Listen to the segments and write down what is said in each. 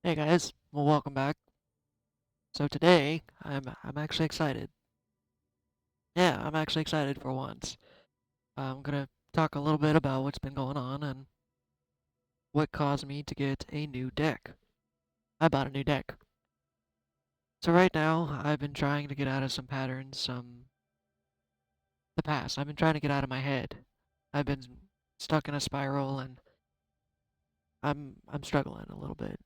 Hey guys, well welcome back. So today I'm actually excited. Yeah, I'm actually excited for once. I'm gonna talk a little bit about what's been going on and what caused me to get a new deck. I bought a new deck. So right now I've been trying to get out of some patterns, the past. I've been trying to get out of my head. I've been stuck in a spiral and I'm struggling a little bit.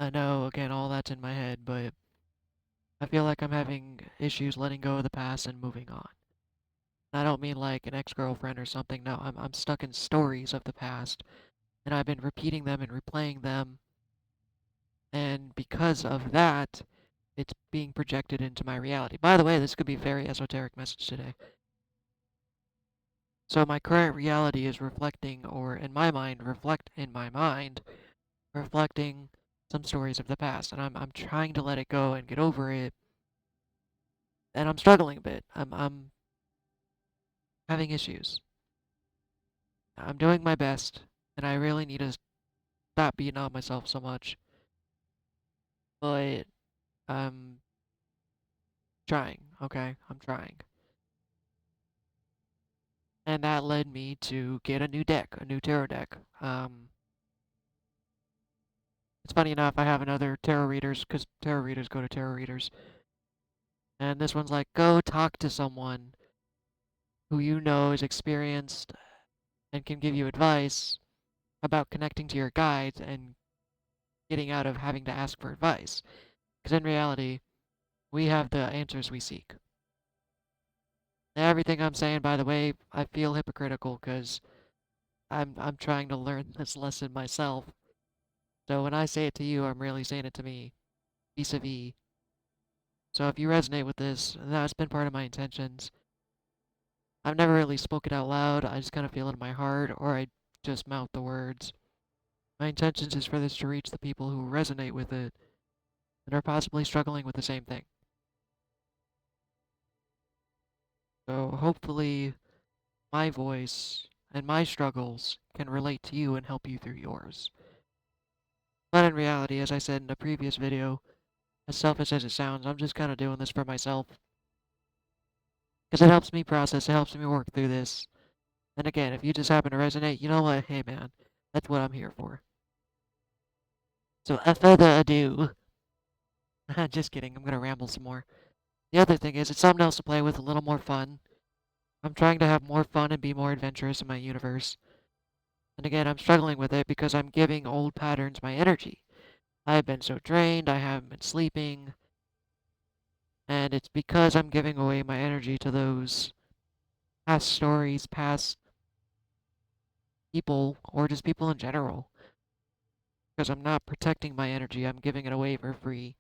I know again all that's in my head, but I feel like I'm having issues letting go of the past and moving on. I don't mean like an ex-girlfriend or something. No, I'm stuck in stories of the past, and I've been repeating them and replaying them, and because of that, it's being projected into my reality. By the way, this could be a very esoteric message today. So my current reality is reflecting, or in my mind, reflecting some stories of the past, and I'm trying to let it go and get over it, and I'm struggling a bit. I'm having issues. I'm doing my best, and I really need to stop beating on myself so much. But I'm trying, okay? I'm trying. And that led me to get a new deck, a new tarot deck. It's funny enough, I have another tarot readers, because tarot readers go to tarot readers. And this one's like, go talk to someone who you know is experienced and can give you advice about connecting to your guides and getting out of having to ask for advice. Because in reality, we have the answers we seek. Everything I'm saying, by the way, I feel hypocritical because I'm trying to learn this lesson myself. So when I say it to you, I'm really saying it to me, vis-a-vis. So if you resonate with this, that's been part of my intentions. I've never really spoken out loud. I just kind of feel it in my heart, or I just mouth the words. My intentions is for this to reach the people who resonate with it and are possibly struggling with the same thing. So hopefully my voice and my struggles can relate to you and help you through yours. But in reality, as I said in a previous video, as selfish as it sounds, I'm just kind of doing this for myself. Because it helps me process, it helps me work through this. And again, if you just happen to resonate, you know what? Hey man, that's what I'm here for. So, without further ado, just kidding, I'm gonna ramble some more. The other thing is, it's something else to play with, a little more fun. I'm trying to have more fun and be more adventurous in my universe. And again, I'm struggling with it because I'm giving old patterns my energy. I've been so drained, I haven't been sleeping, and it's because I'm giving away my energy to those past stories, past people, or just people in general. Because I'm not protecting my energy, I'm giving it away for free.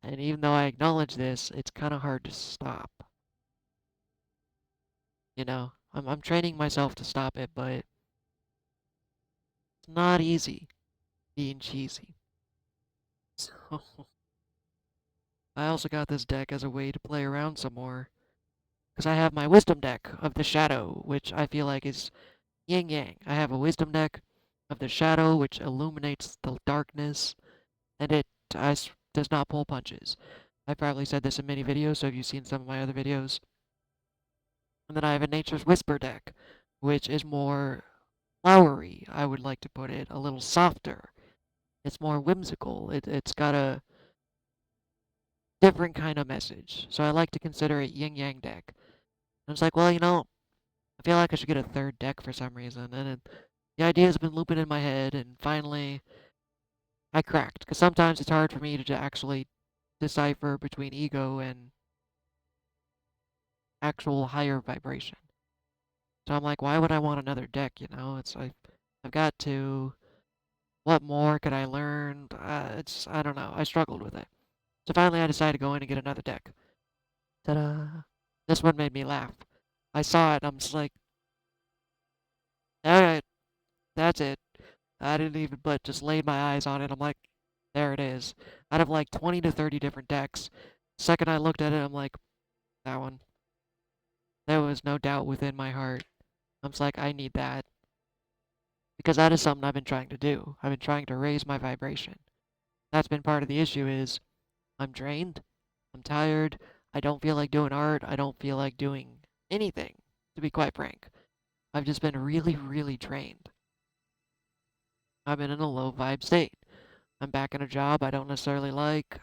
And even though I acknowledge this, it's kind of hard to stop. You know, I'm training myself to stop it, but it's not easy being cheesy. So, I also got this deck as a way to play around some more. Because I have my wisdom deck of the shadow, which I feel like is yin yang. I have a wisdom deck of the shadow, which illuminates the darkness, and it does not pull punches. I probably said this in many videos, so if you've seen some of my other videos. And then I have a Nature's Whisper deck, which is more flowery, I would like to put it, a little softer. It's more whimsical. It's got a different kind of message. So I like to consider it yin yang deck. And I was like, well, I feel like I should get a third deck for some reason. And the idea has been looping in my head, and finally I cracked. Because sometimes it's hard for me to actually decipher between ego and actual higher vibration. So I'm like, why would I want another deck? It's like I've got to. What more could I learn? I don't know. I struggled with it. So finally, I decided to go in and get another deck. Ta-da! This one made me laugh. I saw it. And I'm just like, all right, that's it. I didn't even but just laid my eyes on it. I'm like, there it is. Out of like 20 to 30 different decks, second I looked at it, I'm like, that one. There was no doubt within my heart. I'm just like, I need that. Because that is something I've been trying to do. I've been trying to raise my vibration. That's been part of the issue is I'm drained, I'm tired, I don't feel like doing art, I don't feel like doing anything, to be quite frank. I've just been really, really drained. I've been in a low vibe state. I'm back in a job I don't necessarily like,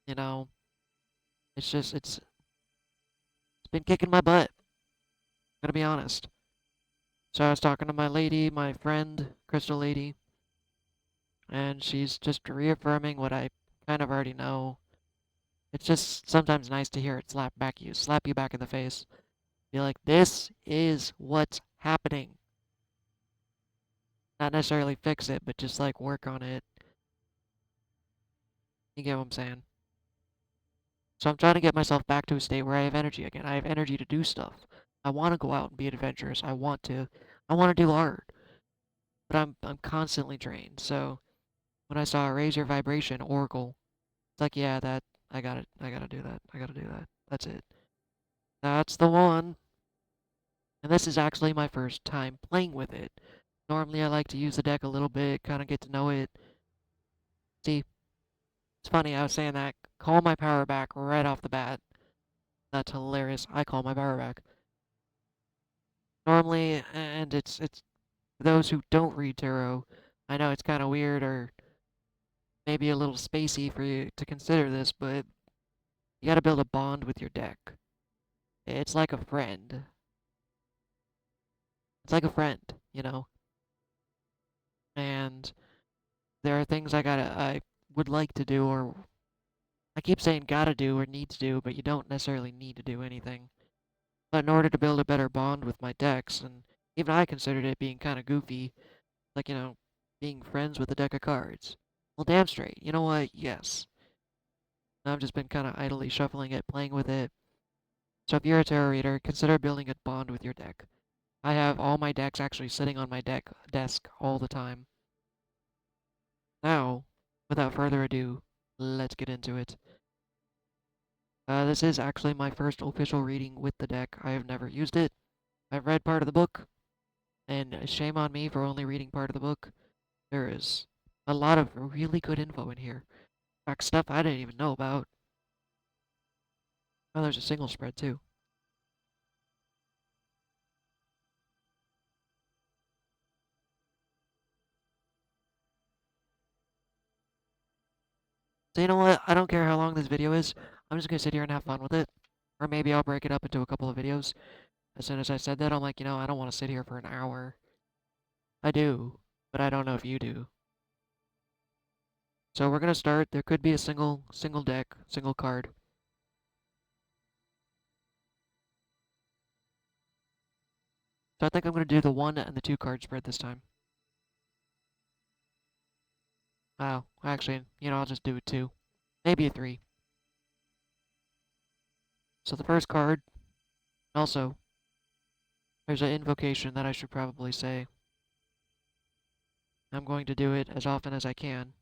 you know, it's been kicking my butt, gotta be honest. So I was talking to my lady, my friend, Crystal Lady, and she's just reaffirming what I kind of already know. It's just sometimes nice to hear it slap you back in the face. Be like, this is what's happening. Not necessarily fix it, but just like work on it. You get what I'm saying? So I'm trying to get myself back to a state where I have energy again. I have energy to do stuff. I want to go out and be adventurous. I want to do art, but I'm constantly drained. So when I saw Raise Your Vibration Oracle, it's like, yeah, that I gotta do that. I gotta do that. That's it. That's the one. And this is actually my first time playing with it. Normally I like to use the deck a little bit, kind of get to know it. See, it's funny, I was saying that. Call my power back right off the bat. That's hilarious. I call my power back. Normally, and it's for those who don't read tarot, I know it's kind of weird or maybe a little spacey for you to consider this, but you gotta build a bond with your deck. It's like a friend. It's like a friend, you know? And there are things I would like to do, or I keep saying gotta do or need to do, but you don't necessarily need to do anything. But in order to build a better bond with my decks, and even I considered it being kind of goofy, like, being friends with a deck of cards. Well, damn straight. You know what? Yes. I've just been kind of idly shuffling it, playing with it. So if you're a tarot reader, consider building a bond with your deck. I have all my decks actually sitting on my desk all the time. Now, without further ado, let's get into it. This is actually my first official reading with the deck. I have never used it. I've read part of the book, and shame on me for only reading part of the book. There is a lot of really good info in here. In fact, stuff I didn't even know about. Oh, there's a single spread too. So you know what? I don't care how long this video is. I'm just gonna sit here and have fun with it. Or maybe I'll break it up into a couple of videos. As soon as I said that, I'm like, I don't want to sit here for an hour. I do, but I don't know if you do. So we're gonna start. There could be a single deck, single card. So I think I'm gonna do the 1 and the 2 card spread this time. Oh, actually, I'll just do it 2. Maybe a 3. So the first card, also, there's an invocation that I should probably say. I'm going to do it as often as I can.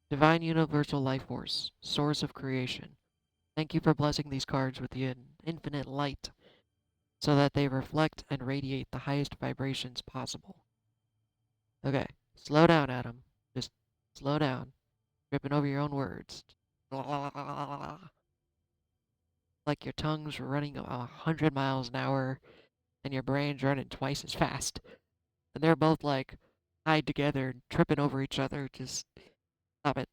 Divine Universal Life Force, Source of Creation. Thank you for blessing these cards with the infinite light so that they reflect and radiate the highest vibrations possible. Okay, slow down, Adam. Just slow down. Tripping over your own words. Like your tongue's running 100 miles an hour and your brain's running twice as fast. And they're both like tied together, tripping over each other. Just stop it.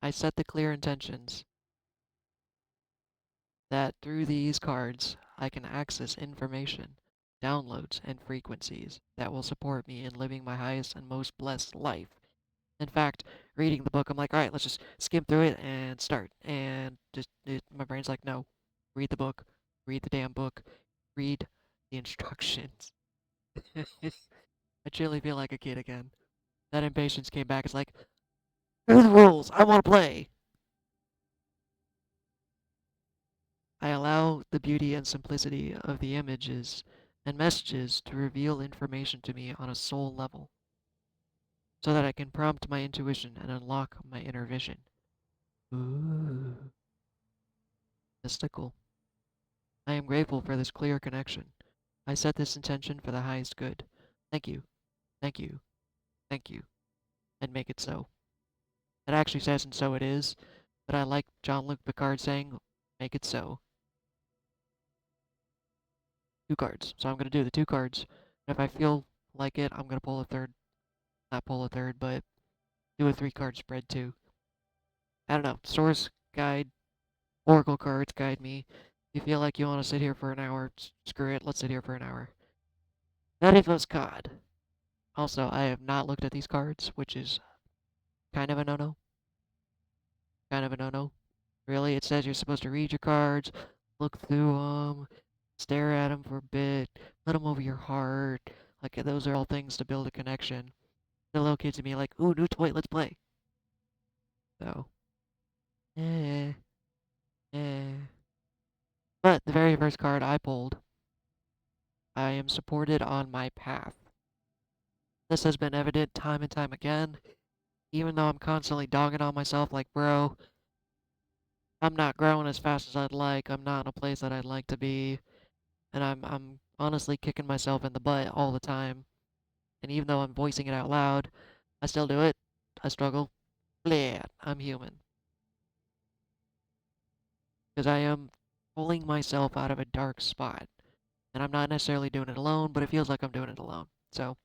I set the clear intentions that through these cards I can access information, downloads, and frequencies that will support me in living my highest and most blessed life. In fact, reading the book, I'm like, all right, let's just skim through it and start. And my brain's like, no, read the book, read the damn book, read the instructions. I truly feel like a kid again. That impatience came back. It's like, here are the rules. I want to play. I allow the beauty and simplicity of the images and messages to reveal information to me on a soul level, so that I can prompt my intuition and unlock my inner vision. Ooh, mystical. I am grateful for this clear connection. I set this intention for the highest good. Thank you, thank you, thank you, and make it so. It actually says, and so it is, but I like Jean-Luc Picard saying, make it so. 2 cards. So I'm going to do the 2 cards. And if I feel like it, I'm going to pull a third. Not pull a third, but do a 3-card spread too. I don't know. Source guide, Oracle cards guide me. If you feel like you want to sit here for an hour, screw it. Let's sit here for an hour. Nuttyfus cod. Also, I have not looked at these cards, which is kind of a no-no. Kind of a no-no. Really, it says you're supposed to read your cards, look through them, stare at them for a bit, let them over your heart. Like, those are all things to build a connection. The little kids in me like, ooh, new toy, let's play. So, eh, eh. But the very first card I pulled, I am supported on my path. This has been evident time and time again. Even though I'm constantly dogging on myself like, bro, I'm not growing as fast as I'd like. I'm not in a place that I'd like to be. And I'm honestly kicking myself in the butt all the time. And even though I'm voicing it out loud, I still do it. I struggle. Bleh, I'm human. Because I am pulling myself out of a dark spot. And I'm not necessarily doing it alone, but it feels like I'm doing it alone. So,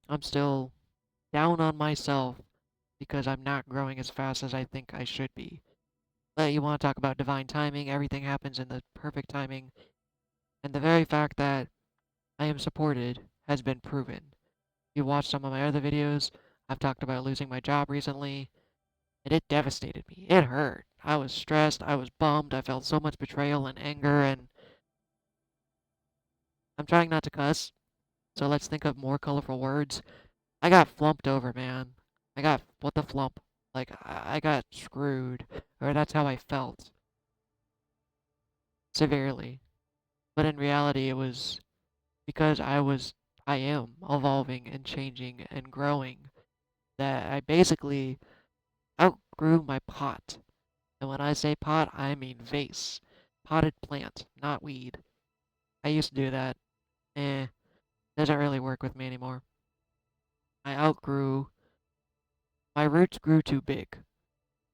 I'm still down on myself because I'm not growing as fast as I think I should be. But you want to talk about divine timing, everything happens in the perfect timing. And the very fact that I am supported has been proven. If you watch some of my other videos, I've talked about losing my job recently, and it devastated me. It hurt. I was stressed, I was bummed, I felt so much betrayal and anger, and I'm trying not to cuss, so let's think of more colorful words. I got flumped over, man. I got, what the flump? Like, I got screwed, or that's how I felt. Severely. But in reality, it was because I am evolving and changing and growing that I basically outgrew my pot. And when I say pot, I mean vase. Potted plant, not weed. I used to do that. Doesn't really work with me anymore. I outgrew, my roots grew too big.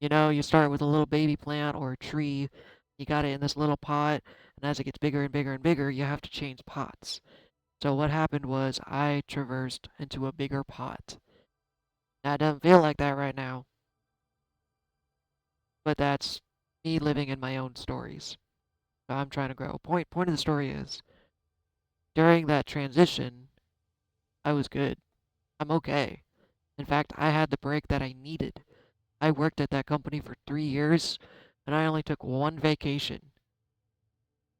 You know, you start with a little baby plant or a tree, you got it in this little pot, and as it gets bigger and bigger and bigger, you have to change pots. So what happened was I traversed into a bigger pot. Now, it doesn't feel like that right now, but that's me living in my own stories. So I'm trying to grow. Point of the story is, during that transition, I was good. I'm okay. In fact, I had the break that I needed. I worked at that company for 3 years, and I only took 1 vacation.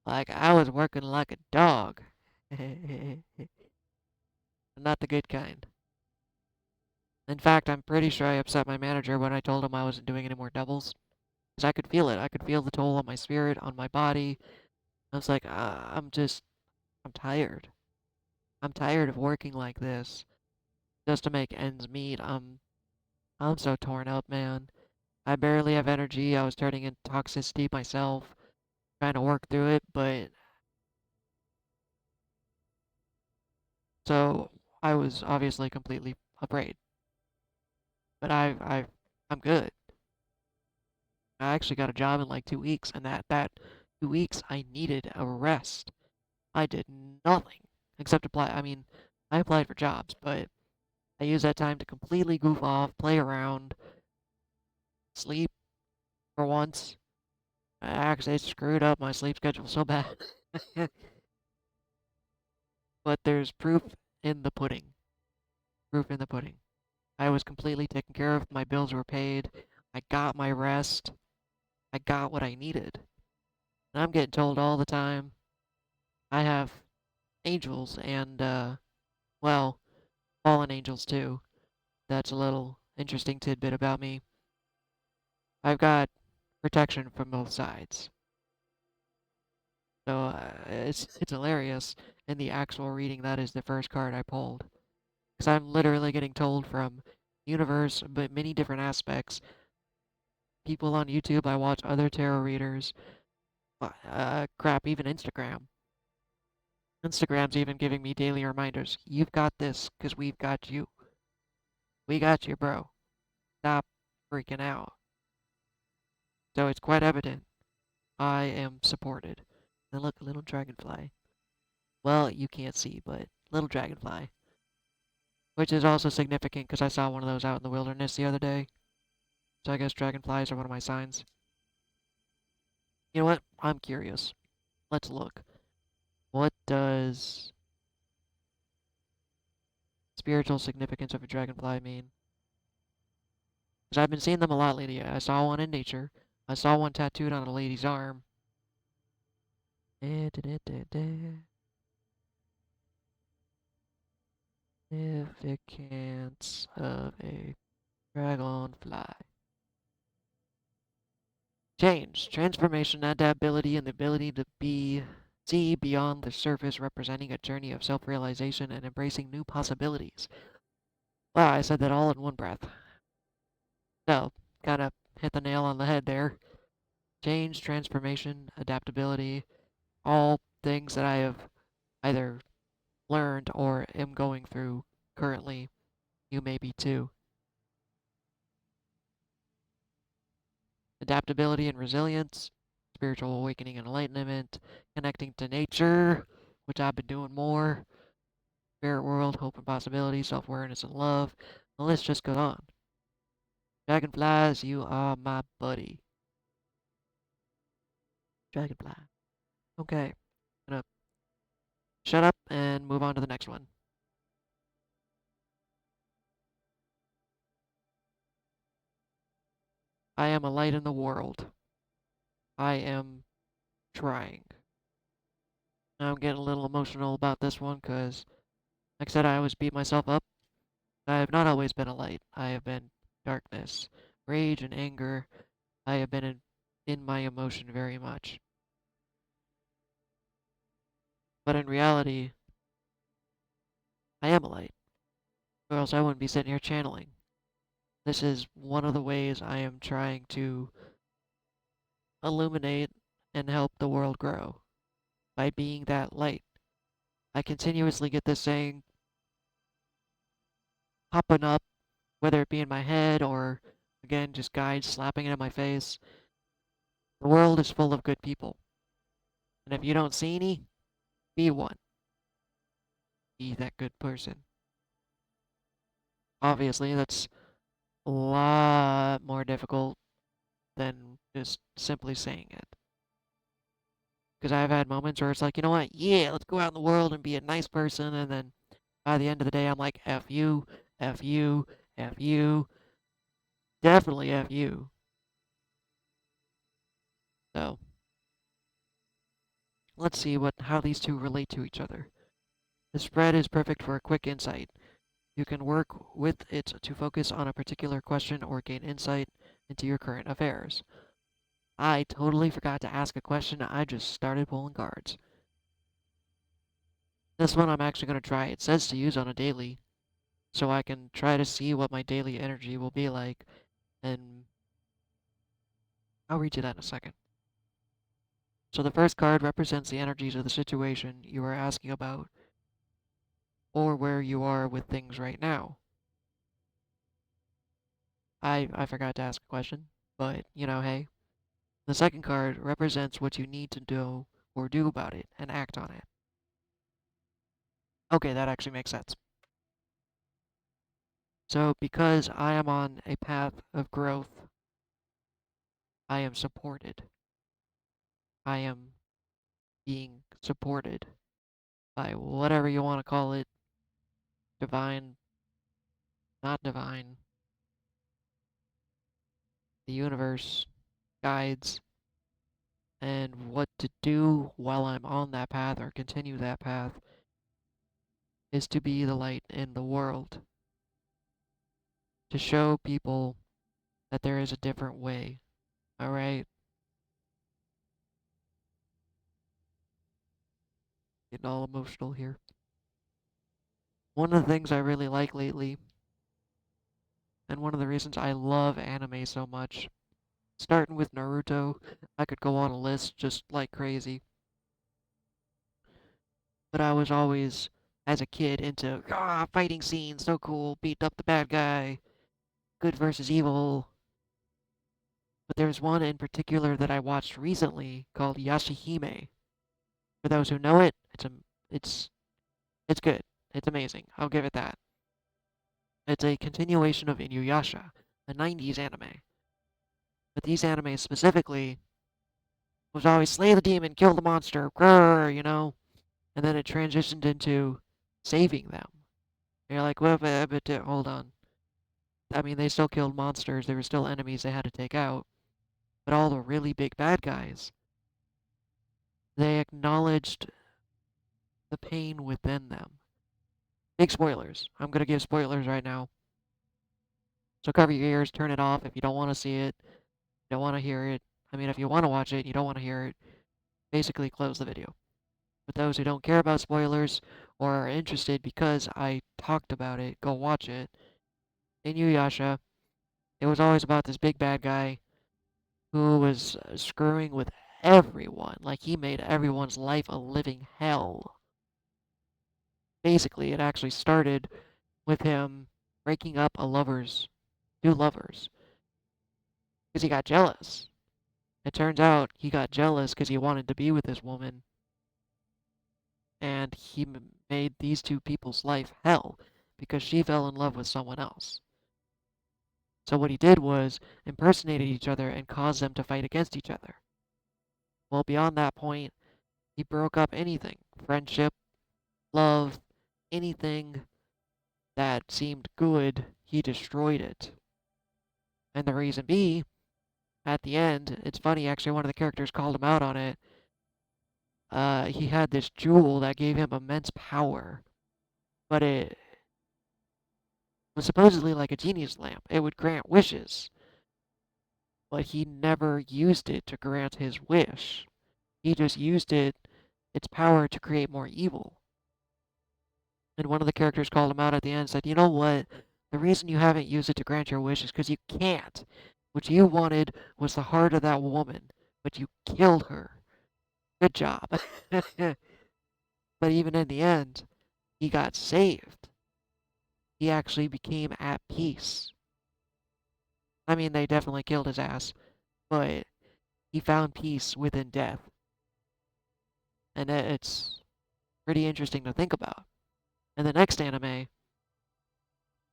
Like, I was working like a dog. Not the good kind. In fact, I'm pretty sure I upset my manager when I told him I wasn't doing any more doubles. Because I could feel it. I could feel the toll on my spirit, on my body. I was like, I'm tired. I'm tired of working like this just to make ends meet. I'm so torn up, man. I barely have energy. I was turning into toxicity myself, trying to work through it, but so I was obviously completely afraid. But I'm good. I actually got a job in like 2 weeks, and that 2 weeks I needed a rest. I did nothing except apply. I mean, I applied for jobs, but I used that time to completely goof off, play around, sleep for once. I actually screwed up my sleep schedule so bad. But there's proof in the pudding. Proof in the pudding. I was completely taken care of. My bills were paid. I got my rest. I got what I needed. And I'm getting told all the time I have angels and, well, fallen angels too. That's a little interesting tidbit about me. I've got protection from both sides. So it's hilarious. In the actual reading, that is the first card I pulled. Because I'm literally getting told from universe, but many different aspects. People on YouTube, I watch other tarot readers. Crap, even Instagram. Instagram's even giving me daily reminders. You've got this, 'cause we've got you. We got you, bro. Stop freaking out. So it's quite evident I am supported. And look, a little dragonfly. Well, you can't see, but little dragonfly. Which is also significant because I saw one of those out in the wilderness the other day. So I guess dragonflies are one of my signs. You know what? I'm curious. Let's look. What does spiritual significance of a dragonfly mean? Because I've been seeing them a lot lately. I saw one in nature. I saw one tattooed on a lady's arm. Significance of a dragonfly. Change, transformation, adaptability, and the ability to see beyond the surface, representing a journey of self-realization and embracing new possibilities. Wow, I said that all in one breath. So, gotta hit the nail on the head there. Change, transformation, adaptability, all things that I have either learned or am going through currently. You may be too. Adaptability and resilience, spiritual awakening and enlightenment, connecting to nature, which I've been doing more, spirit world, hope and possibility, self-awareness and love. The list just goes on. Dragonflies, you are my buddy. Dragonfly. Okay, gonna shut up and move on to the next one. I am a light in the world. I am trying. Now I'm getting a little emotional about this one because, like I said, I always beat myself up. I have not always been a light. I have been darkness, rage, and anger. I have been in my emotion very much. But in reality, I am a light, or else I wouldn't be sitting here channeling. This is one of the ways I am trying to illuminate and help the world grow by being that light. I continuously get this saying popping up, whether it be in my head or, again, just guides slapping it in my face. The world is full of good people. And if you don't see any, be one. Be that good person. Obviously, that's a lot more difficult than just simply saying it. Because I've had moments where it's like, you know what? Yeah, let's go out in the world and be a nice person. And then by the end of the day, I'm like, F you, F you, F you. Definitely F you. So, let's see how these two relate to each other. The spread is perfect for a quick insight. You can work with it to focus on a particular question or gain insight into your current affairs. I totally forgot to ask a question. I just started pulling cards. This one I'm actually going to try. It says to use on a daily, so I can try to see what my daily energy will be like, and I'll read you that in a second. So the first card represents the energies of the situation you are asking about, or where you are with things right now. I forgot to ask a question, but, hey. The second card represents what you need to do or do about it and act on it. Okay, that actually makes sense. So, because I am on a path of growth, I am supported. I am being supported by whatever you want to call it, divine, not divine, the universe, guides, and what to do while I'm on that path or continue that path is to be the light in the world, to show people that there is a different way. All right? Getting all emotional here. One of the things I really like lately, and one of the reasons I love anime so much, Starting with Naruto, I could go on a list just like crazy. But I was always, as a kid, into fighting scenes, so cool, beat up the bad guy, good versus evil. But there's one in particular that I watched recently called Yashahime. For those who know it, it's it's good. It's amazing. I'll give it that. It's a continuation of Inuyasha, a 90s anime. But these animes specifically was always slay the demon, kill the monster, grrr, and then it transitioned into saving them. And you're like, well, but hold on. I mean, they still killed monsters. There were still enemies they had to take out. But all the really big bad guys, they acknowledged the pain within them. Big spoilers. I'm going to give spoilers right now. So cover your ears, turn it off if you don't want to see it, don't want to hear it. I mean, if you want to watch it, you don't want to hear it, basically close the video. For those who don't care about spoilers or are interested because I talked about it, go watch it. Inuyasha, it was always about this big bad guy who was screwing with everyone. Like, he made everyone's life a living hell. Basically, it actually started with him breaking up two lovers, because he got jealous. It turns out he got jealous because he wanted to be with this woman, and he made these two people's life hell because she fell in love with someone else. So what he did was impersonated each other and caused them to fight against each other. Well, beyond that point, he broke up anything, friendship, love, anything that seemed good, he destroyed it. And the reason being, at the end, it's funny, actually, one of the characters called him out on it. He had this jewel that gave him immense power, but it was supposedly like a genie's lamp. It would grant wishes, but he never used it to grant his wish. He just used its power to create more evil. And one of the characters called him out at the end and said, you know what? The reason you haven't used it to grant your wish is because you can't. What you wanted was the heart of that woman, but you killed her. Good job. But even in the end, he got saved. He actually became at peace. I mean, they definitely killed his ass, but he found peace within death. And it's pretty interesting to think about. And the next anime,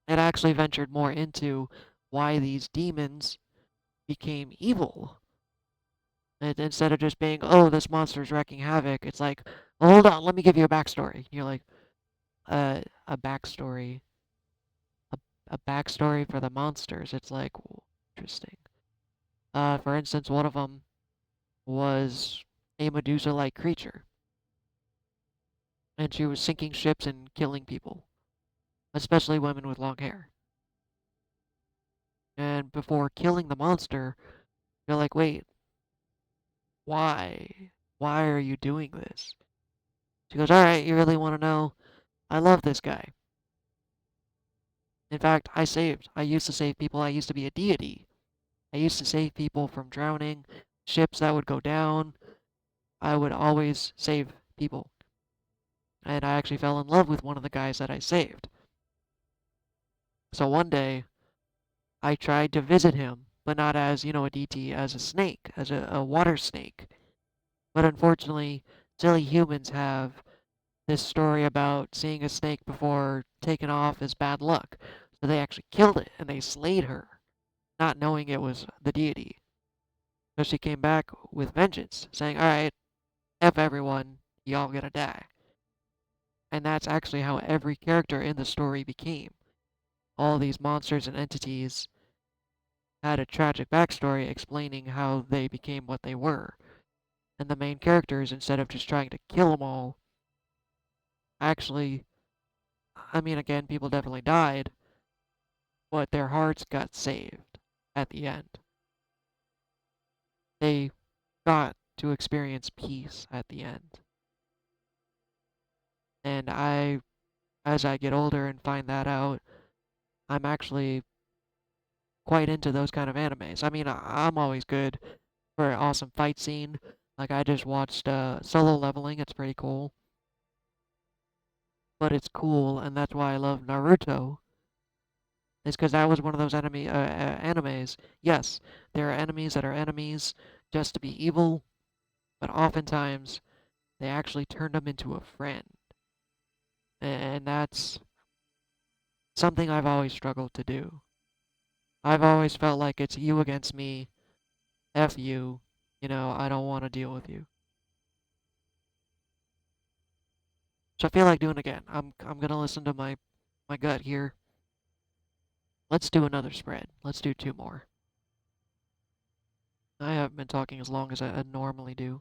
it actually ventured more into why these demons became evil. And instead of just being, oh, this monster's wreaking havoc, it's like, well, hold on, let me give you a backstory. And you're like, a backstory? A backstory for the monsters? It's like, interesting. For instance, one of them was a Medusa-like creature, and she was sinking ships and killing people, especially women with long hair. And before killing the monster, you're like, wait, why? Why are you doing this? She goes, alright, you really want to know? I love this guy. In fact, I used to save people. I used to be a deity. I used to save people from drowning, ships that would go down. I would always save people. And I actually fell in love with one of the guys that I saved. So one day, I tried to visit him, but not as, a DT, as a snake, as a water snake. But unfortunately, silly humans have this story about seeing a snake before taking off is bad luck. So they actually killed it and they slayed her, not knowing it was the deity. So she came back with vengeance, saying, alright, F everyone, y'all gonna die. And that's actually how every character in the story became. All these monsters and entities had a tragic backstory explaining how they became what they were. And the main characters, instead of just trying to kill them all, actually, I mean, again, people definitely died, but their hearts got saved at the end. They got to experience peace at the end. And as I get older and find that out, I'm actually quite into those kind of animes. I mean, I'm always good for an awesome fight scene. Like, I just watched Solo Leveling. It's pretty cool. But it's cool, and that's why I love Naruto. Is because that was one of those animes. Yes, there are enemies that are enemies just to be evil, but oftentimes they actually turned them into a friend. And that's something I've always struggled to do. I've always felt like it's you against me, F you, I don't want to deal with you. So I feel like doing it again. I'm gonna listen to my gut here. Let's do another spread. Let's do 2 more. I haven't been talking as long as I normally do.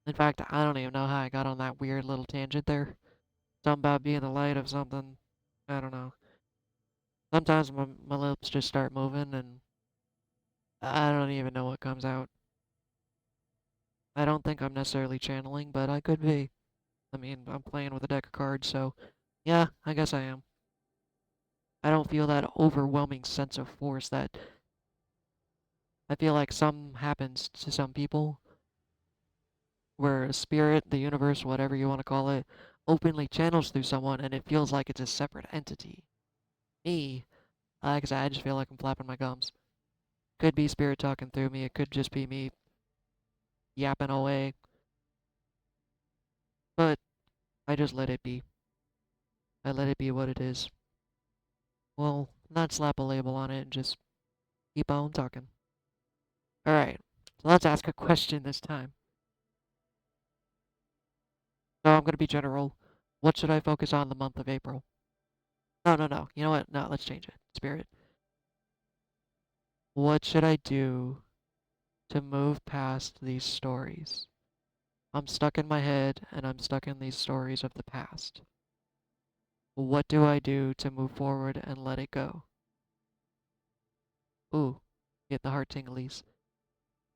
In fact, I don't even know how I got on that weird little tangent there. Something about being the light of something. I don't know. Sometimes my lips just start moving and I don't even know what comes out. I don't think I'm necessarily channeling, but I could be. I mean, I'm playing with a deck of cards, so yeah, I guess I am. I don't feel that overwhelming sense of force that I feel like some happens to some people, where a spirit, the universe, whatever you want to call it, openly channels through someone and it feels like it's a separate entity. Me, like I said, I just feel like I'm flapping my gums. Could be spirit talking through me, it could just be me yapping away, but I just let it be. I let it be what it is. Well, not slap a label on it and just keep on talking. Alright, so let's ask a question this time. So I'm gonna be general. What should I focus on the month of April? No, no, no. You know what? No, let's change it. Spirit. What should I do to move past these stories? I'm stuck in my head and I'm stuck in these stories of the past. What do I do to move forward and let it go? Ooh, get the heart tinglies.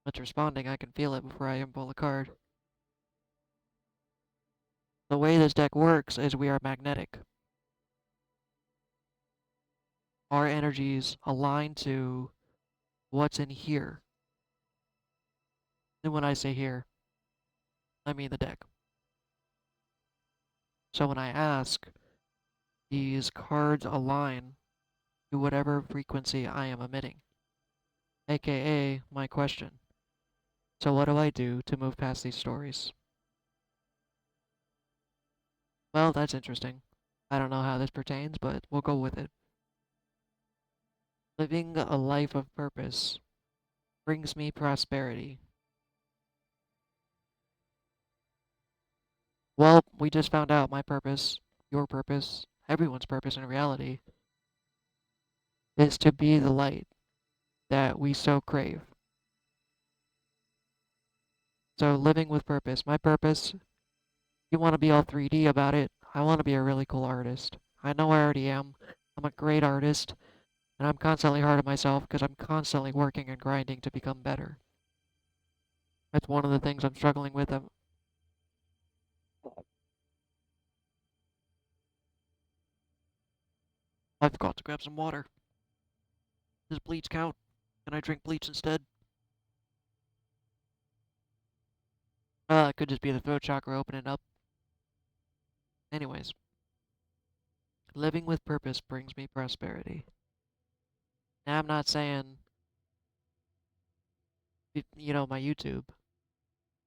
It's responding, I can feel it before I pull a card. The way this deck works is we are magnetic. Our energies align to what's in here. And when I say here, I mean the deck. So when I ask, these cards align to whatever frequency I am emitting, aka my question. So what do I do to move past these stories? Well, that's interesting. I don't know how this pertains, but we'll go with it. Living a life of purpose brings me prosperity. Well, we just found out my purpose, your purpose, everyone's purpose in reality is to be the light that we so crave. So living with purpose. My purpose, you want to be all 3D about it. I want to be a really cool artist. I know I already am. I'm a great artist, and I'm constantly hard on myself because I'm constantly working and grinding to become better. That's one of the things I'm struggling with. I forgot to grab some water. Does bleach count? Can I drink bleach instead? It could just be the throat chakra opening up. Anyways, living with purpose brings me prosperity. Now, I'm not saying, my YouTube.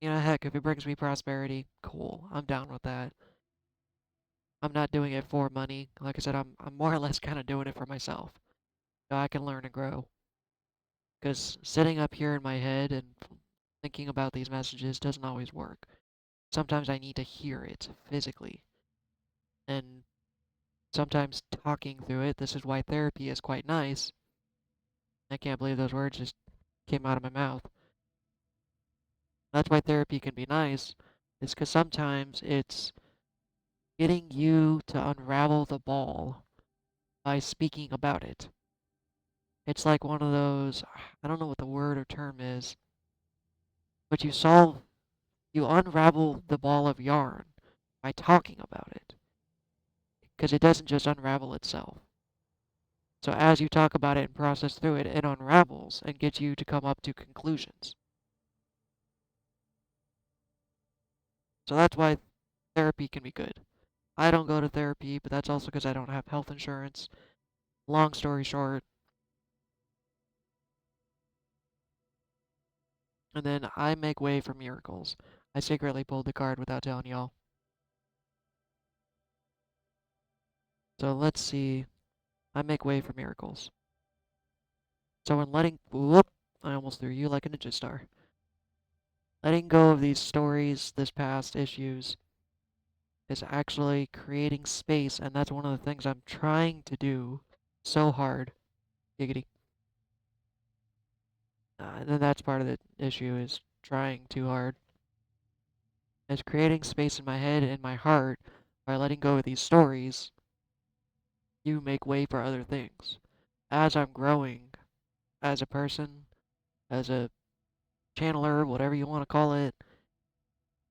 Heck, if it brings me prosperity, cool. I'm down with that. I'm not doing it for money. Like I said, I'm more or less kind of doing it for myself, so I can learn and grow. Because sitting up here in my head and thinking about these messages doesn't always work. Sometimes I need to hear it physically. And sometimes talking through it, this is why therapy is quite nice. I can't believe those words just came out of my mouth. That's why therapy can be nice, is because sometimes it's getting you to unravel the ball by speaking about it. It's like one of those, I don't know what the word or term is, but you unravel the ball of yarn by talking about it. Because it doesn't just unravel itself. So as you talk about it and process through it, it unravels and gets you to come up to conclusions. So that's why therapy can be good. I don't go to therapy, but that's also because I don't have health insurance. Long story short, and then I make way for miracles. I secretly pulled the card without telling y'all. So let's see. I make way for miracles. So when whoop, I almost threw you like a ninja star. Letting go of these stories, this past issues, is actually creating space, and that's one of the things I'm trying to do so hard. Giggity. And then that's part of the issue is trying too hard. Is creating space in my head and my heart by letting go of these stories. You make way for other things. As I'm growing as a person, as a channeler, whatever you want to call it,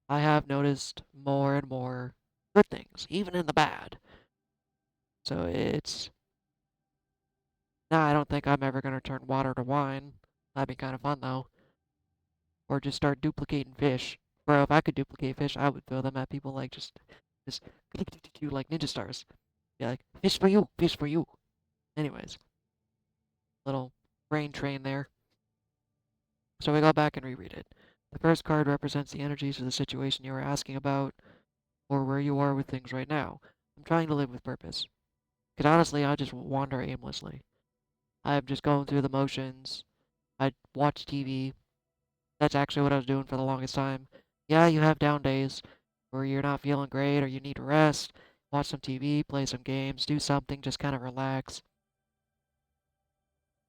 I have noticed more and more good things, even in the bad. So it's. Now, I don't think I'm ever going to turn water to wine. That'd be kind of fun, though. Or just start duplicating fish. Bro, if I could duplicate fish, I would throw them at people like just like ninja stars. Be like, fish for you, fish for you. Anyways, little brain train there. So we go back and reread it. The first card represents the energies of the situation you are asking about, or where you are with things right now. I'm trying to live with purpose. Because honestly, I just wander aimlessly. I'm just going through the motions. I watch TV. That's actually what I was doing for the longest time. Yeah, you have down days where you're not feeling great or you need to rest, watch some TV, play some games, do something, just kind of relax.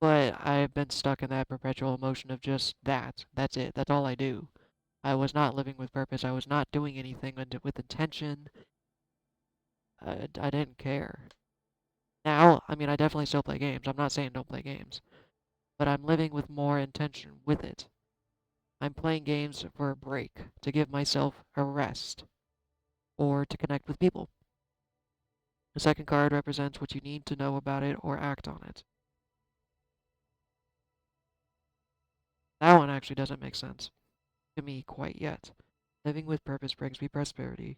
But I've been stuck in that perpetual emotion of just that. That's it. That's all I do. I was not living with purpose. I was not doing anything with intention. I didn't care. Now, I mean, I definitely still play games. I'm not saying don't play games. But I'm living with more intention with it. I'm playing games for a break, to give myself a rest, or to connect with people. The second card represents what you need to know about it or act on it. That one actually doesn't make sense to me quite yet. Living with purpose brings me prosperity,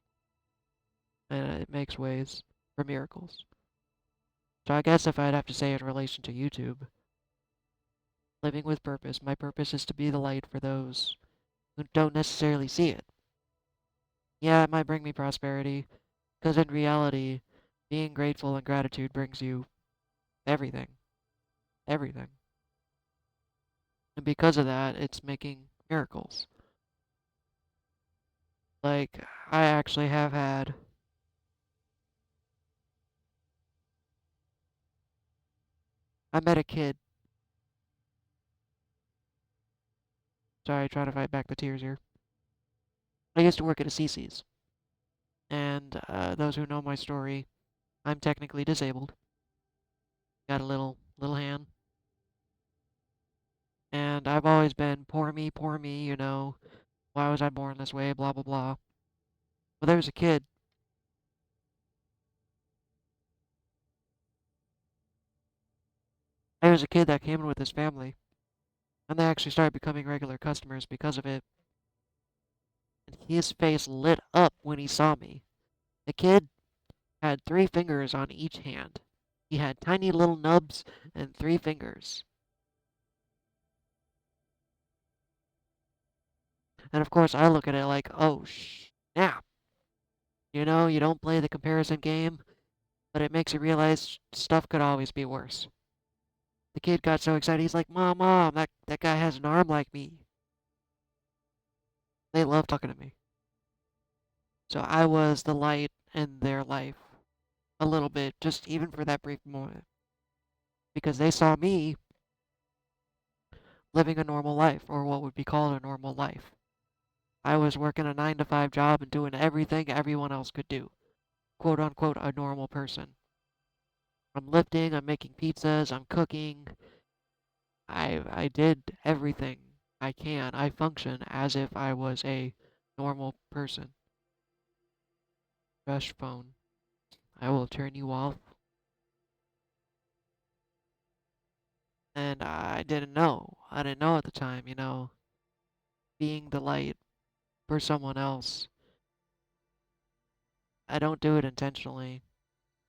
and it makes ways for miracles. So I guess if I'd have to say in relation to YouTube, living with purpose, my purpose is to be the light for those who don't necessarily see it. Yeah, it might bring me prosperity, because in reality, being grateful and gratitude brings you everything. Everything. And because of that, it's making miracles. Like, I actually have had. I met a kid. Sorry, trying to fight back the tears here. I used to work at a CC's. And those who know my story, I'm technically disabled. Got a little hand. And I've always been poor me, you know. Why was I born this way, blah, blah, blah. But there was a kid. There was a kid that came in with his family. And they actually started becoming regular customers because of it. And his face lit up when he saw me. The kid had 3 fingers on each hand. He had tiny little nubs and 3 fingers. And of course, I look at it like, oh, snap. You know, you don't play the comparison game, but it makes you realize stuff could always be worse. The kid got so excited, he's like, Mom, that guy has an arm like me. They love talking to me. So I was the light in their life a little bit, just even for that brief moment. Because they saw me living a normal life, or what would be called a normal life. I was working a 9 to 5 job and doing everything everyone else could do. Quote unquote, a normal person. I'm lifting, I'm making pizzas, I'm cooking. I did everything I can. I function as if I was a normal person. Rush phone. I will turn you off. And I didn't know. I didn't know at the time, being the light for someone else. I don't do it intentionally,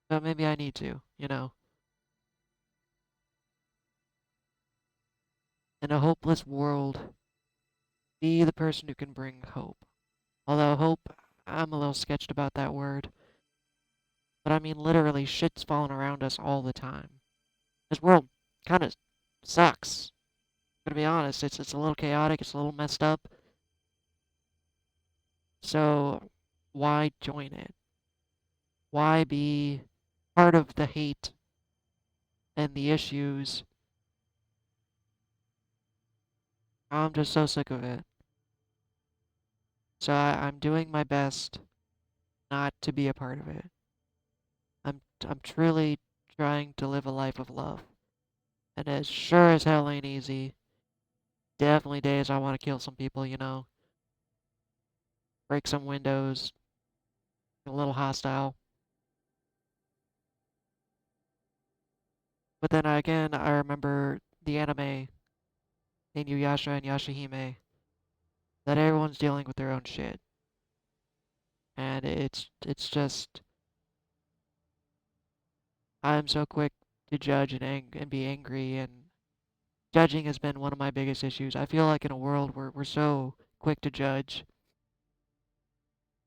but maybe I need to. In a hopeless world, be the person who can bring hope. Although hope, I'm a little sketched about that word. But I mean, literally, shit's falling around us all the time. This world kind of sucks. I'm gonna be honest, it's a little chaotic, it's a little messed up. So, why join it? Why be part of the hate and the issues? I'm just so sick of it. So I'm doing my best not to be a part of it. I'm truly trying to live a life of love. And it sure as hell ain't easy. Definitely days I want to kill some people. Break some windows. A little hostile. But then again, I remember the anime Inuyasha and Yashahime that everyone's dealing with their own shit. And it's just I'm so quick to judge and be angry, and judging has been one of my biggest issues. I feel like in a world where we're so quick to judge,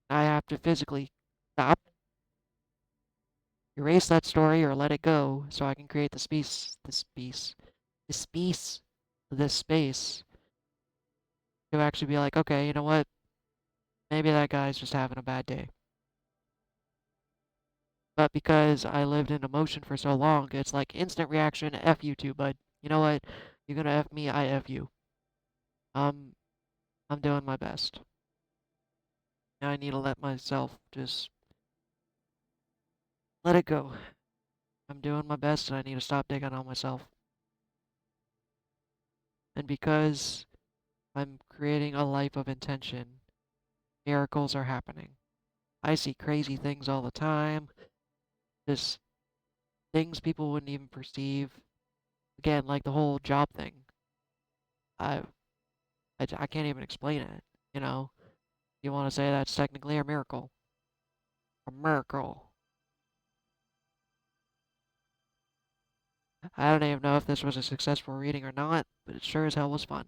I have to physically stop, erase that story, or let it go so I can create this space to actually be like, okay, you know what? Maybe that guy's just having a bad day. But because I lived in emotion for so long, it's like instant reaction, F you too, bud. You know what? You're gonna F me, I F you. Um, I'm doing my best. Now I need to let myself just let it go. I'm doing my best and I need to stop digging on myself. And because I'm creating a life of intention, miracles are happening. I see crazy things all the time, just things people wouldn't even perceive. Again, like the whole job thing. I, I can't even explain it, you know? You want to say that's technically a miracle. A miracle. I don't even know if this was a successful reading or not, but it sure as hell was fun.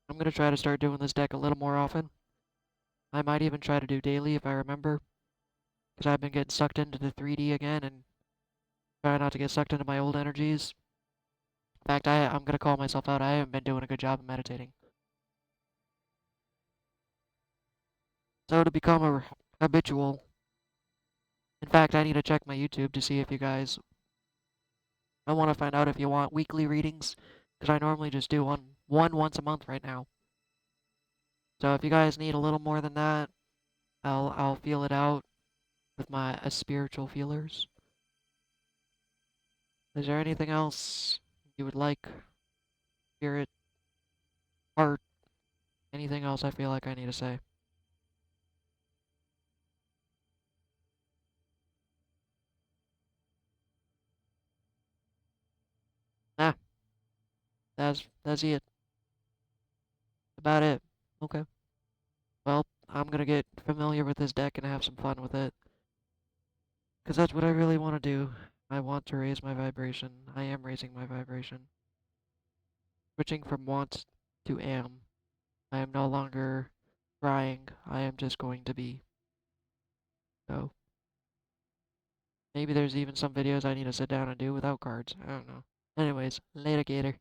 I'm gonna try to start doing this deck a little more often. I might even try to do daily if I remember, because I've been getting sucked into the 3D again and try not to get sucked into my old energies. In fact, I'm gonna call myself out. I haven't been doing a good job of meditating. So to become a habitual, in fact, I need to check my YouTube to see if you guys. I want to find out if you want weekly readings, because I normally just do one once a month right now. So if you guys need a little more than that, I'll feel it out with my spiritual feelers. Is there anything else you would like? Spirit, heart, anything else I feel like I need to say? Nah, that's it. About it. Okay. Well, I'm gonna get familiar with this deck and have some fun with it. Because that's what I really want to do. I want to raise my vibration. I am raising my vibration. Switching from want to am. I am no longer trying. I am just going to be. So, maybe there's even some videos I need to sit down and do without cards. I don't know. Anyways, later, Gator.